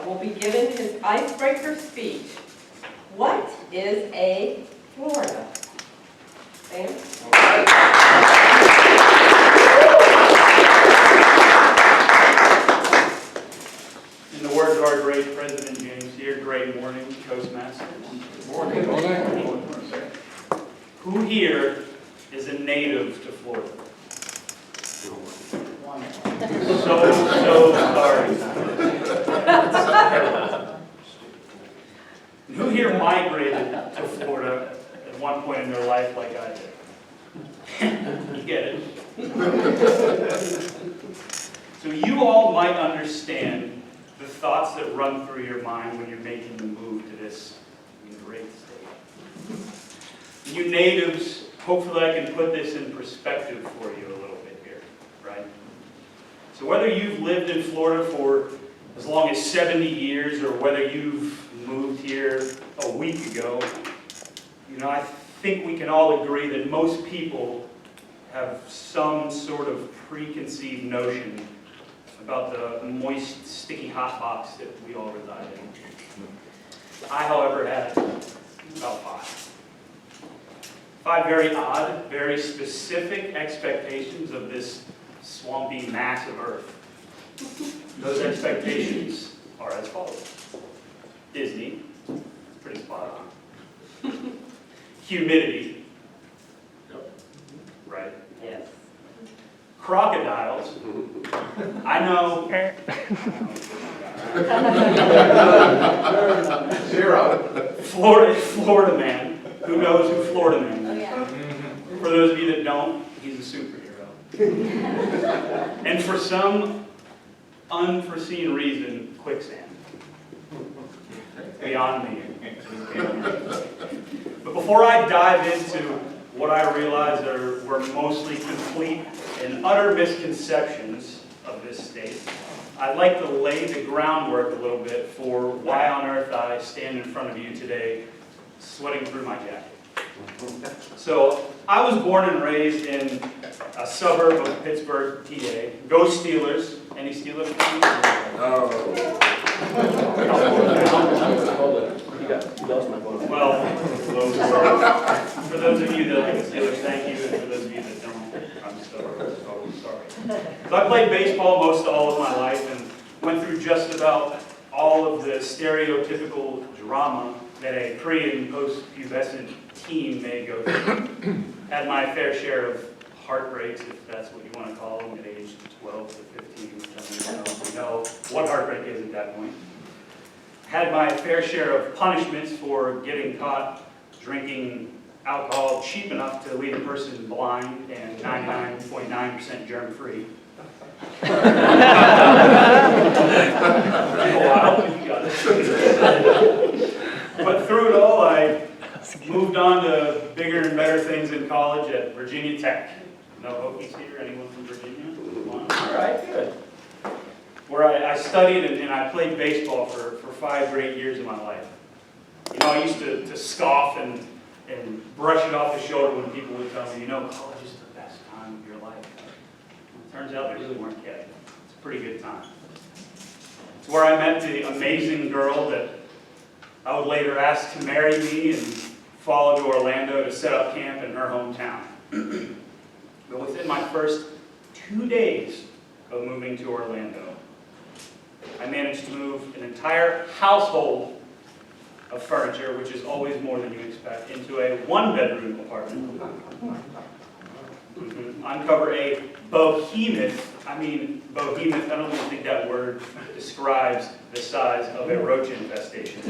will be given his icebreaker speech. What is a Florida? Sam? In the words of our great President James here, great morning, Toastmasters. Good morning. Who here is a native to Florida? So sorry. Who here migrated to Florida at one point in their life like I did? You get it. So you all might understand the thoughts that run through your mind when you're making the move to this great state. You natives, hopefully I can put this in perspective for you a little bit here, right? So whether you've lived in Florida for as long as 70 years or whether you've moved here a week ago, I think we can all agree that most people have some sort of preconceived notion about the moist, sticky hot box that we all reside in. I, however, had about five very odd, very specific expectations of this swampy mass of earth. Those expectations are as follows. Disney, pretty spot on. Humidity, right? Yes. Crocodiles, I know. Zero. Florida man. Who knows who Florida man Oh, is? yeah. For those of you that don't, he's a superhero. And for some unforeseen reason, quicksand. Beyond me. But before I dive into what I realize were mostly complete and utter misconceptions of this state, I'd like to lay the groundwork a little bit for why on earth I stand in front of you today, sweating through my jacket. So, I was born and raised in a suburb of Pittsburgh, PA. Go Steelers. Any Steelers fans? Well, for those of you that like the Steelers, thank you. And for those of you that don't, I'm so sorry. So I played baseball most all of my life and went through just about all of the stereotypical drama that a pre- and post-pubescent teen may go through. Had my fair share of heartbreaks, if that's what you want to call them, at age 12 to 15. I don't know what heartbreak is at that point. Had my fair share of punishments for getting caught drinking alcohol cheap enough to leave a person blind and 99.9% germ-free. But through it all, I moved on to bigger and better things in college at Virginia Tech. No Hokies here? Anyone from Virginia? All right, good. Where I studied and I played baseball for 5 great years of my life. I used to scoff and brush it off the shoulder when people would tell me, college is the best time of your life. It turns out they really weren't kidding. It's a pretty good time. It's where I met the amazing girl that I would later ask to marry me and follow to Orlando to set up camp in her hometown. But within my first 2 days of moving to Orlando, I managed to move an entire household of furniture, which is always more than you expect, into a 1-bedroom apartment. Uncover a behemoth, I don't even think that word describes the size of a roach infestation.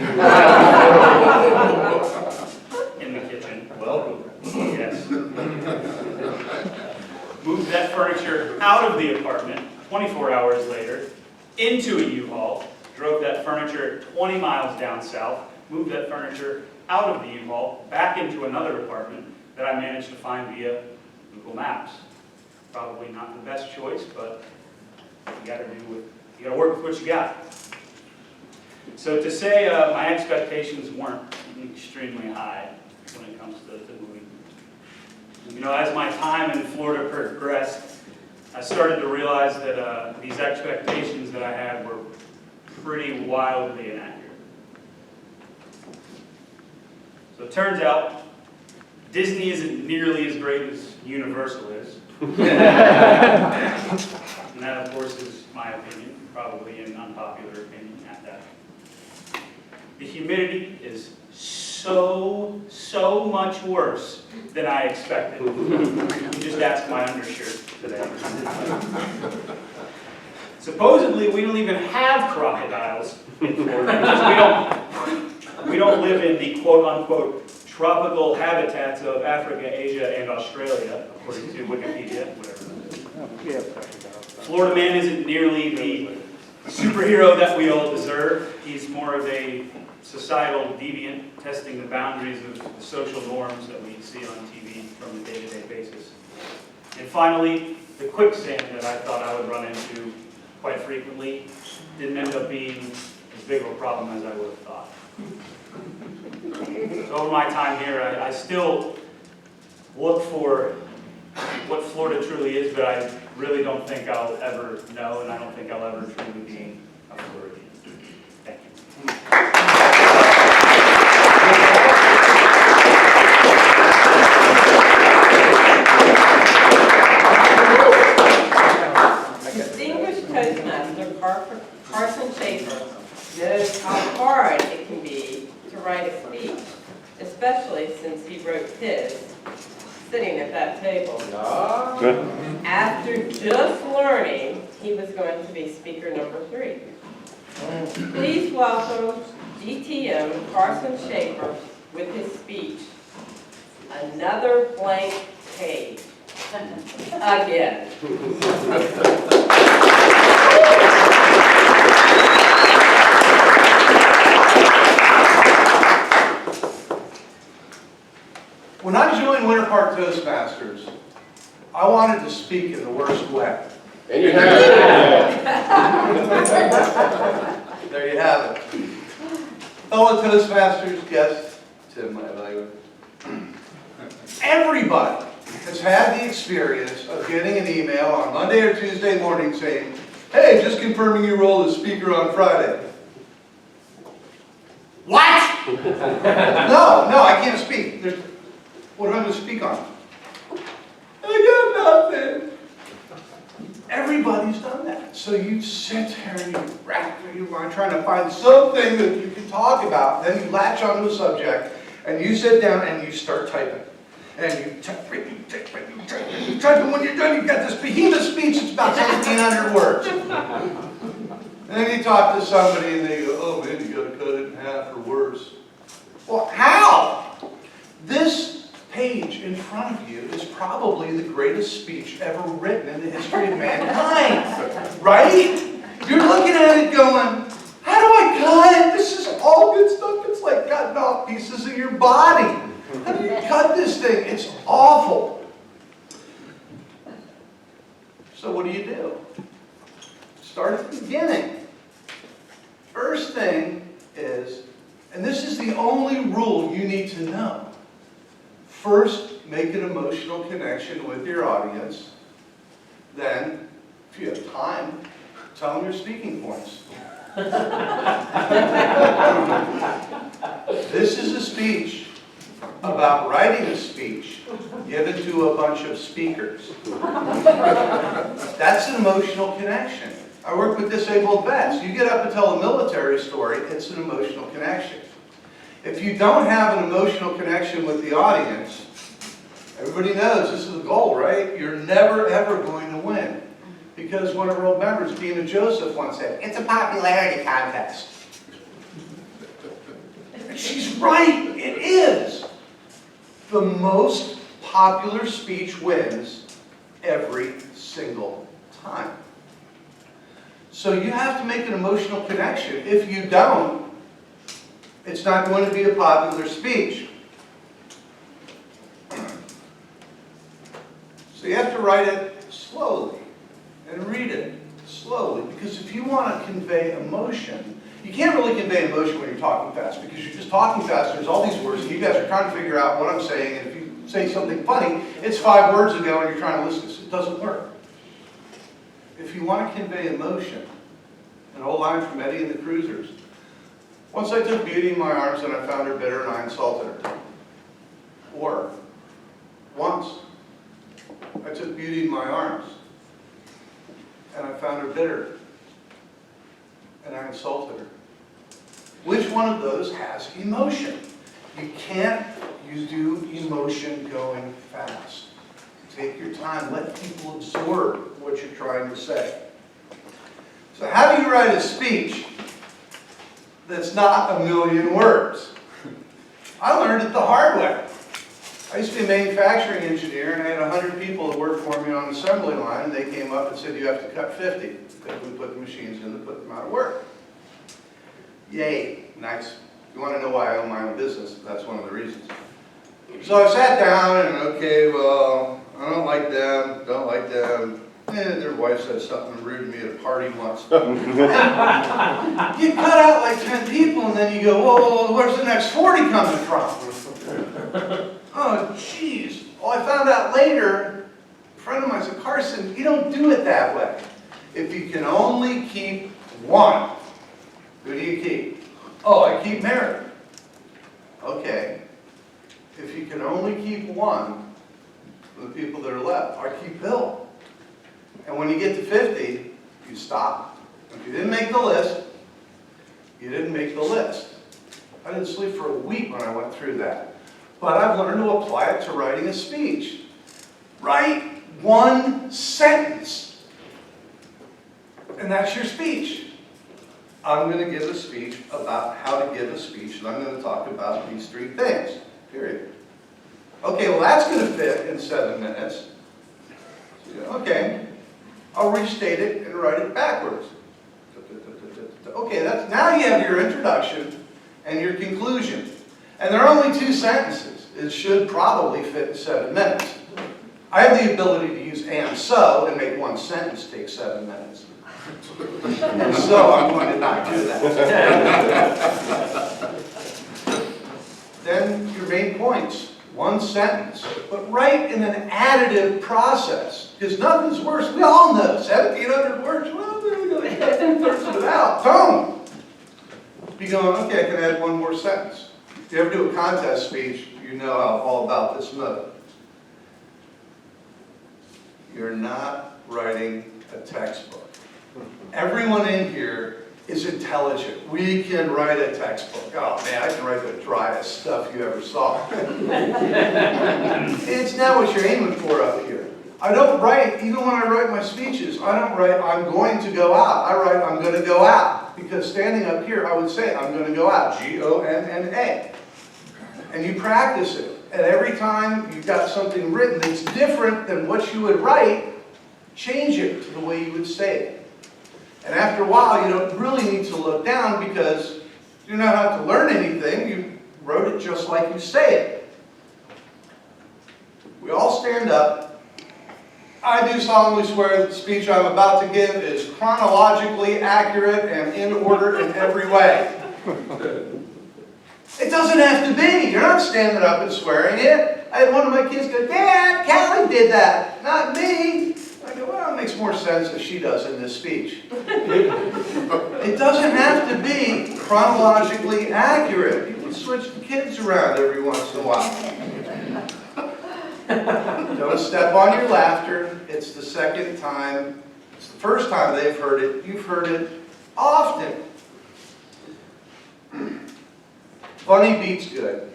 In the kitchen. Welcome. Yes. Moved that furniture out of the apartment 24 hours later into a U-Haul, drove that furniture 20 miles down south, moved that furniture out of the U-Haul, back into another apartment that I managed to find via Google Maps. Probably not the best choice, but you gotta work with what you got. So to say my expectations weren't extremely high when it comes to moving. As my time in Florida progressed, I started to realize that these expectations that I had were pretty wildly inaccurate. So it turns out Disney isn't nearly as great as Universal is. And that, of course, is my opinion, probably an unpopular opinion at that. The humidity is so much worse than I expected. You just ask my undershirt today. Supposedly, we don't even have crocodiles in Florida because we don't live in the quote-unquote tropical habitats of Africa, Asia, and Australia, according to Wikipedia, whatever that is. Florida man isn't nearly the superhero that we all deserve. He's more of a societal deviant, testing the boundaries of the social norms that we see on TV from a day-to-day basis. And finally, the quicksand that I thought I would run into quite frequently didn't end up being as big of a problem as I would have thought. So over my time here, I still look for what Florida truly is, but I really don't think I'll ever know, and I don't think I'll ever truly be a Floridian. Thank you. Distinguished Toastmaster Carson Schaefer knows how hard it can be to write a speech, especially since he wrote his sitting at that table. After just learning he was going to be speaker number 3. Please welcome DTM Carson Schaefer with his speech, Another Blank Page. Again. When I joined Winter Park Toastmasters, I wanted to speak in the worst way. And you have it. There you have it. Fellow Toastmasters, guests, Tim, my evaluator. Everybody has had the experience of getting an email on Monday or Tuesday morning saying, "Hey, just confirming your role as speaker on Friday." What? No, I can't speak. What am I going to speak on? I got nothing. Everybody's done that. So you sit there and you wrap through your mind trying to find something that you can talk about. Then you latch onto a subject and you sit down and you start typing. And you type, and when you're done, you've got this behemoth speech that's about 1,700 words. And then you talk to somebody and they go, "Oh man, you got to cut it in half or worse." Well, how? This page in front of you is probably the greatest speech ever written in the history of mankind, right? You're looking at it going, how do I cut? This is all good stuff. It's like cutting off pieces of your body. How do you cut this thing? It's awful. So what do? Start at the beginning. First thing is, and this is the only rule you need to know, first, make an emotional connection with your audience. Then, if you have time, tell them your speaking points. This is a speech about writing a speech given to a bunch of speakers. That's an emotional connection. I work with disabled vets. You get up and tell a military story, it's an emotional connection. If you don't have an emotional connection with the audience, everybody knows this is the goal, right? You're never, ever going to win. Because one of our old members, Dina Joseph, once said, "It's a popularity contest." And she's right, it is. The most popular speech wins every single time. So you have to make an emotional connection. If you don't, it's not going to be a popular speech. So you have to write it slowly and read it slowly, because if you want to convey emotion, you can't really convey emotion when you're talking fast, because you're just talking fast, there's all these words, and you guys are trying to figure out what I'm saying, and if you say something funny, it's 5 words ago and you're trying to listen to it. It doesn't work. If you want to convey emotion, An old line from Eddie and the Cruisers. Once I took beauty in my arms and I found her bitter and I insulted her. Or, once I took beauty in my arms and I found her bitter and I insulted her. Which one of those has emotion? You can't do emotion going fast. Take your time, let people absorb what you're trying to say. So how do you write a speech that's not 1,000,000 words? I learned it the hard way. I used to be a manufacturing engineer, and I had 100 people that worked for me on an assembly line, and they came up and said, you have to cut 50, because we put the machines in to put them out of work. Yay, nice. You want to know why I own my own business? That's one of the reasons. So I sat down and, okay, well, I don't like them, don't like them. Their wife said something rude to me at a party once. You cut out like 10 people and then you go, whoa, where's the next 40 coming from? Oh, jeez. Well, I found out later, a friend of mine said, Carson, you don't do it that way. If you can only keep one, who do you keep? Oh, I keep Mary. Okay. If you can only keep one for the people that are left, I keep Bill. And when you get to 50, you stop. If you didn't make the list, you didn't make the list. I didn't sleep for a week when I went through that. But I've learned to apply it to writing a speech. Write one sentence. And that's your speech. I'm going to give a speech about how to give a speech, and I'm going to talk about these 3 things, period. Okay, well that's going to fit in 7 minutes. Okay, I'll restate it and write it backwards. Okay, that's, now you have your introduction and your conclusion. And there are only 2 sentences. It should probably fit in 7 minutes. I have the ability to use and so and make one sentence take 7 minutes. And so I'm going to not do that. Then your main points. One sentence. But write in an additive process. Because nothing's worse. We all know 1,700 words. Well, there we go. You got 2/3 of it out. Tone. Be going, okay, I can add one more sentence. If you ever do a contest speech, you know all about this mode. You're not writing a textbook. Everyone in here is intelligent. We can write a textbook. Oh man, I can write the driest stuff you ever saw. It's not what you're aiming for up here. I don't write, even when I write my speeches, I don't write, I'm going to go out. I write, I'm going to go out. Because standing up here, I would say, I'm going to go out. G-O-N-N-A. And you practice it. And every time you've got something written that's different than what you would write, change it to the way you would say it. And after a while, you don't really need to look down because you don't have to learn anything. You wrote it just like you say it. We all stand up. I do solemnly swear that the speech I'm about to give is chronologically accurate and in order in every way. It doesn't have to be. You're not standing up and swearing it. I had one of my kids go, Dad, Callie did that, not me. I go, well, it makes more sense if she does in this speech. It doesn't have to be chronologically accurate. You can switch the kids around every once in a while. Don't step on your laughter. It's the second time. It's the first time they've heard it. You've heard it often. Funny beats good.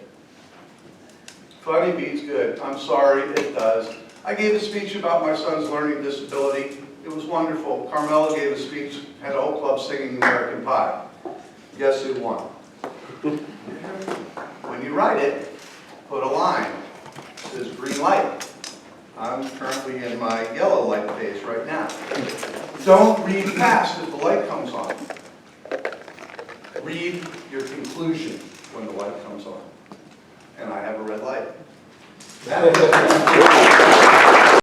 Funny beats good. I'm sorry, it does. I gave a speech about my son's learning disability. It was wonderful. Carmela gave a speech, had a whole club singing American Pie. Guess who won? When you write it, put a line. It says green light. I'm currently in my yellow light phase right now. Don't read fast if the light comes on. Read your conclusion when the light comes on. And I have a red light. That